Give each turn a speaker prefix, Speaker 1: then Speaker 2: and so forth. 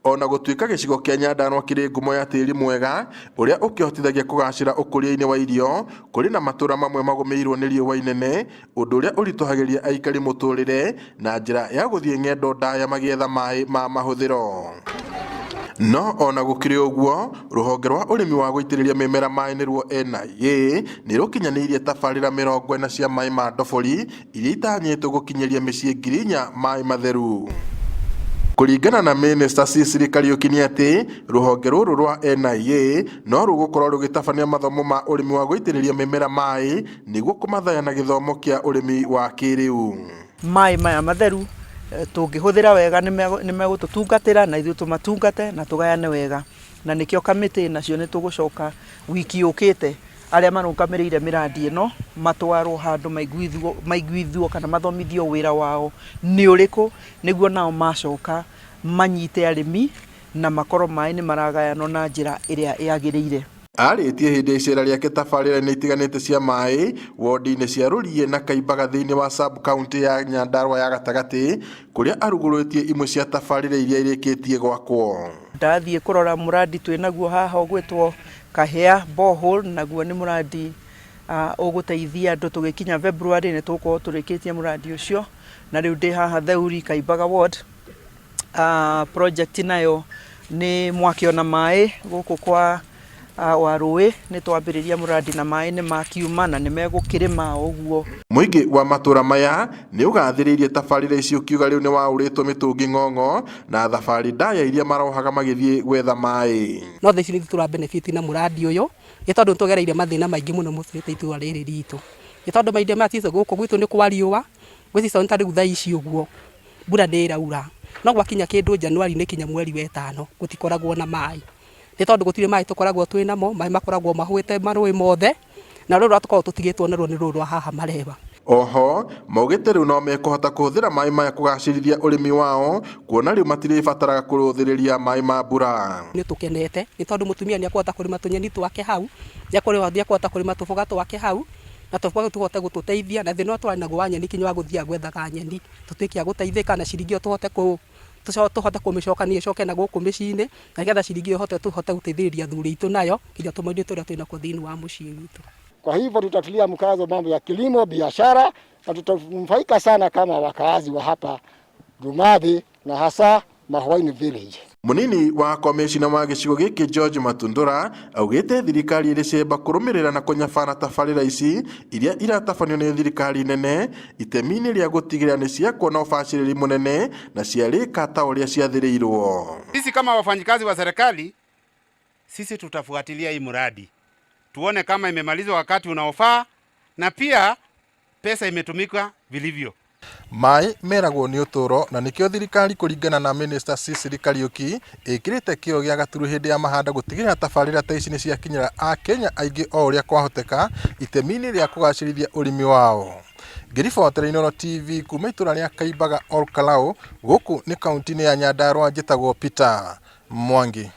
Speaker 1: Ona gũtuĩka gĩcigo kĩa Nyandarua kĩrĩ ngumo ya tĩri mwega ũrĩa ũkĩhotithagia kũgacĩra ũkũria-inĩ wa irio, kũrĩ na matũra mamwe magũmĩirwo nĩ riũa inene, ũndũ ũrĩa ũritũhagĩria aikari mũtũrĩre na njĩra ya gũthiĩ ng'endo ndaya magĩetha maĩ ma mahũthĩro. No ona gũkĩrĩ ũguo, rũhonge rwa ũrĩmi wa gũitĩrĩria mĩmera maĩ nĩruo NIA nĩ rũkinyanĩirie tabarĩra 40 cia maĩ ma ndobori iria itanyĩtwo gũkinyĩria mĩciĩ 4,000 maĩ matheru. Kũringana na Minister Cecily Kariuki nĩ atĩ rũhonge rũrũ rwa NIA no rũgũkorwo rũgĩtabania mathomo ma ũrĩmi wa gũitĩrĩria mĩmera maĩ nĩguo kũmathaya na gĩthomo kĩa ũrĩmi wa kĩrĩu.
Speaker 2: Maĩ maya matheru tũngĩhũthĩra wega nĩ megũtũtungatĩra na ithuĩ tũmatungate na tũgayane wega, na nĩkĩo kamĩtĩ nacio nĩ tũgũcoka wiki yũkĩte arĩa marũgamĩrĩire mĩrandi ĩno matwarwo handũ maiguithio kana mathomithio wĩra wao nĩ ũrĩkũ, nĩguo nao macoka manyite arĩmi na makorwo maĩ nĩ maragayanwo na njĩra ĩrĩa yagĩrĩire.
Speaker 1: Arĩtie hĩndĩ ya icera rĩake tabarĩra-inĩ itiganĩte cia maĩ wondi-inĩ cia Rũriĩ na Kaimbaga thĩinĩ wa sub-county ya Nyandarua ya gatagatĩ, kũrĩa arugũrĩtie imwe cia tabarĩra iria irĩkĩtie gwakwo.
Speaker 2: Ndathiĩ kũrora mũrandi twĩnaguo haha ũgwĩtwo Kahĩa borehole, naguo nĩ mũrandi ũgũteithia andũ tũgĩkinya February nĩ tũgũkorwo tũrĩkĩtie mũrandi ũcio, na rĩu ndĩ haha Theuri Kaimbaga ward. Project nayo nĩ mwakĩona maĩ gũkũ kwa wa rũĩ, nĩ twambĩrĩria mũrandi na maĩ nĩ makiuma na nĩ megũkĩrĩma ũguo. Mũingĩ wa matũra maya nĩ ũgathĩrĩirie tabarĩra icio kiuga rĩu nĩ waũrĩtwo mĩtũngi ng'ong'o na thabarĩ ndaya iria marohaga magĩthiĩ gwetha maĩ.
Speaker 3: No thaici nĩ tũra benefit na mũrandi ũyũ nĩ tondũ tũgereire mathĩna maingĩ mũno mũcirĩte itũra rĩrĩ ritũ. Nĩ tondũ maindĩ macice gũkũ gwitũ nĩ kwa riũa, gwĩcica nĩ ta rĩu thaa ici ũguo mbura nĩ ĩraura, no gwakinya kĩndũ Januari nĩ kinya mweri wetano gũtikoragwo na maĩ. Nĩ tondũ gũtirĩ maĩ tũkoragwo twĩ namo, maĩ makoragwo mahũĩte marũĩ mothe, na rũrũ rwatũkorwo tũtigĩtwo narwo nĩ rũrũ rwa haha mareba.
Speaker 1: Oho maugĩte rĩu no mekũhota kũhũthĩra maĩ maya kũgacĩrithia ũrĩmi wao, kuona rĩu matirĩbataraga kũrũthĩrĩria maĩ ma mbura.
Speaker 3: Nĩ tũkenete nĩ tondũ mũtumia nĩ akũhota kũrĩma tũnyeni twake hau, nĩ akũhota kũrĩma tũboga twake hau, na tũboga tũhote gũtũteithia, na thĩna twarĩ naguo wa nyeni kinya wa gũthiaga gwethaga nyeni tũtuĩke a gũteithĩka na ciringi tũhote kũmĩcokania icoke na gũkũ mĩciĩ-inĩ, na nĩgetha ciringi ĩyo tũhote gũteithĩrĩria athuri aitũ nayo kinya tũmaũndũ tũrĩa twĩnakuo thĩinĩ wa mũciĩ witũ.
Speaker 4: Kwa hivyo tutatilia mkazo mambo ya kilimo, biashara na tutanufaika sana kama wakaazi wa hapa Dumathi na hasa Mahuaini village.
Speaker 1: Munini wa komishina wa gĩcigo gĩkĩ George Matundura augĩte thirikari ĩrĩcemba kũrũmĩrĩra na kũnyabara tabarĩra ici iria iratabanio nĩ thirikari nene itemi-inĩ rĩa gũtigĩrĩra nĩ ciakuona ũbacĩrĩri mũnene na ciarĩka ta ũrĩa ciathĩrĩirwo.
Speaker 5: Sisi kama wafanyikazi wa serikali, sisi tutafuatilia hii mradi tuone kama imemalizwa wakati unaofaa na pia pesa imetumika vilivyo.
Speaker 1: Maĩ meragwo nĩ ũtũro, na nĩkĩo thirikari kũringana na Minister Cecily Kariuki ĩkĩrĩte kĩyo gĩa gaturu hĩndĩ ya mahanda gũtigĩrĩra tabarĩra ta ici nĩ ciakinyĩra Akenya aingĩ o ũrĩa kwahoteka itemi-inĩ rĩa kũgacĩrithia ũrĩmi wao. Ngĩribotera Inooro TV kuma itũra rĩa Kaimbaga Ol Kalou, gũkũ nĩ kaunti-inĩ ya Nyandarua, njĩtagwo Peter Mwangi.